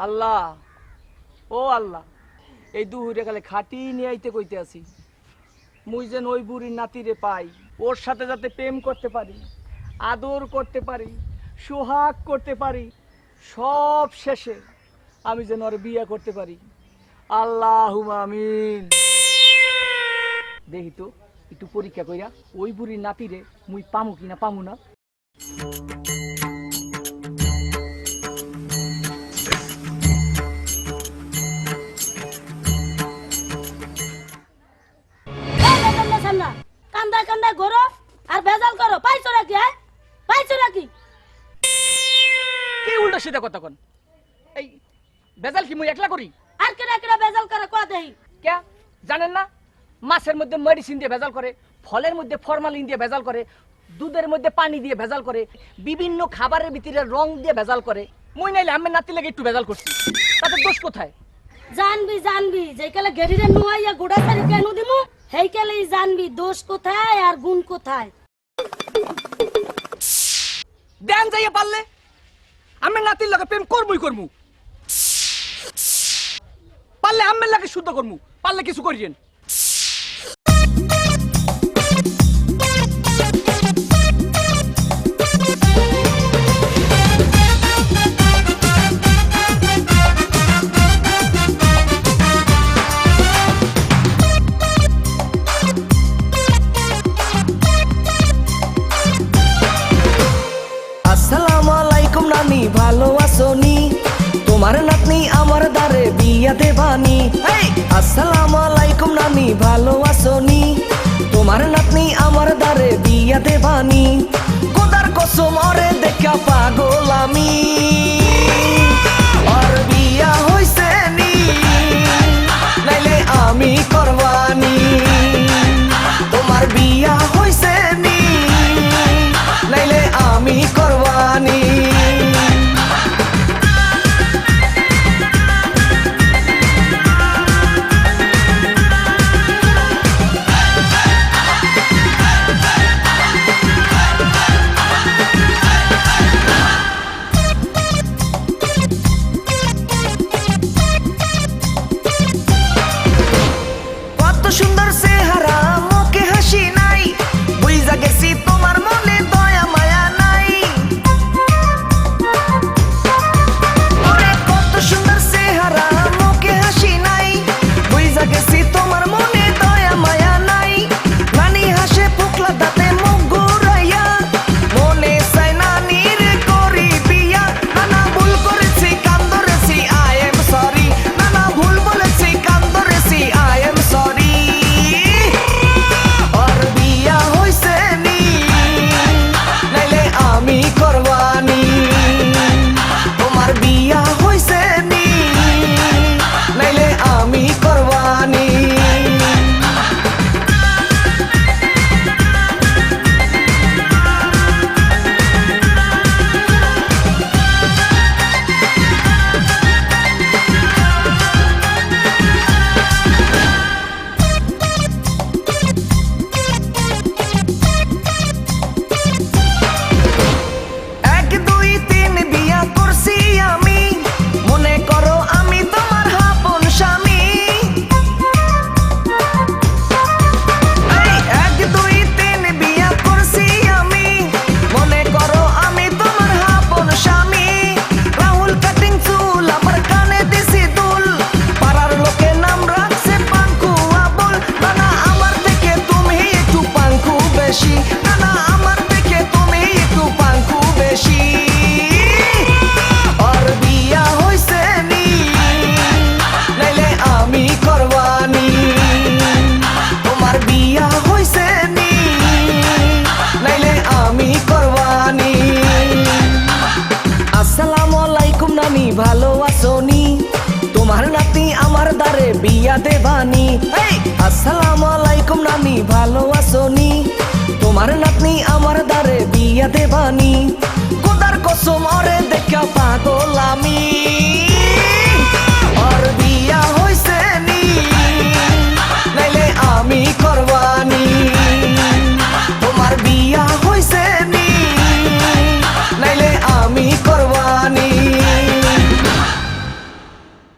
আল্লাহ ও আল্লাহ, এই দুহুরে কালে খাটি নিয়ে আইতে কইতে আছি, মুই যেন ওই বুড়ির নাতিরে পাই, ওর সাথে যাতে প্রেম করতে পারি, আদর করতে পারি, সোহাগ করতে পারি, সব শেষে আমি যেন ওর বিয়ে করতে পারি। আল্লাহুম্মা আমিন। দেখি তো একটু পরীক্ষা কইরা ওই বুড়ির নাতিরে মুই পামু কিনা পামু না। কান্দা কান্দা ঘোরো আর ভেজাল করো, পাইছো নাকি? হ্যাঁ পাইছো নাকি? কি উল্টা সিধা কথা কোন? এই ভেজাল কি মুই একলা করি? আর কেনা কেনা ভেজাল করে কয়া দেই? কে জানেন না, মাছের মধ্যে মেডিসিন দিয়ে ভেজাল করে, ফলের মধ্যে ফরমালিন দিয়ে ভেজাল করে, দুধের মধ্যে পানি দিয়ে ভেজাল করে, বিভিন্ন খাবারের ভিতরে রং দিয়ে ভেজাল করে। মুই নাইলে আমি নাতি লাগে একটু ভেজাল করছি, তাতে দোষ কোথায়? জানবি জানবি যেকালে গেড়িরে নুয়াইয়া গোড়া সারি কেন দিমু, হেইকালেই জানবি দোষ কোথায় আর গুণ কোথায়। দেন যাইয়া পারলে আমি নাতির লগে প্রেম করবই করমু, পারলে আমের লাগে শুদ্ধ করমু, পারলে কিছু করিয়েন। আসসালামু আলাইকুম নানি, ভালো আছোনি? তোমার নাতনি আমার দ্বারে বিয়া দেবানি। আসসালামু আলাইকুম নানি, ভালো আছোনি? তোমার নাতনি আমার দ্বারে বিয়া দেবানি। খোদার কসম ওরে দেখা পাগল আমি, আর বিয়া হইছে নি, নাইলে আমি করবানি। তোমার বিয়া হইছে নি, নাইলে আমি করবানি। কত সুন্দর চেহারা, মুখে হাসি নাই, বুইজা গেছি তোমার মনে দয়া মায়া নাই। ওরে কত সুন্দর চেহারা, মুখে হাসি নাই, বুইজা গেছি তোমার মনে দয়া মায়া নাই। নানি হাসে ফুকলা দাঁতে মুখ ঘুরাইয়া, মনে চাই নানির করি বিয়া। নানা ভুল করেছি কান ধরেছি, আই এম সরি। নানা ভুল বলেছি কান ধরেছি, আই এম সরি। আর বিয়া হইছে নি, নাইলে আমি করবানি। তোমার বিয়া হইছে নি, নাইলে আমি করবানি। এক দুই তিন বিয়া করছি আমি, মনে করো আমি তোমার আপন স্বামী। এই এক দুই তিন বিয়া করছি আমি, মনে করো আমি তোমার আপন স্বামী। রাহুল কাটিং চুল, আমার কানে দিছি দুল, পাড়ার লোকে নাম রাখছে পাঙ্কু আবুল। নানা আমার থেকে তুমি একটু পাঙ্কু বেশি, নানা আমার থেকে তুমি একটু পাঙ্কু বেশি। আর বিয়া হইছে নি, নাইলে আমি করবানি। তোমার বিয়া হইছে নি, নাইলে আমি করবানি। আসসালামু আলাইকুম নানি, ভালো আছোনি? তোমার নাতি আমার দ্বারে বিয়া দেবানি। আসসালামু আলাইকুম নানি, ভালো আছোনি? তোমার নাতনি আমার দ্বারে বিয়া দেবানি। খোদার কসম ওরে দেখা পাগল আমি।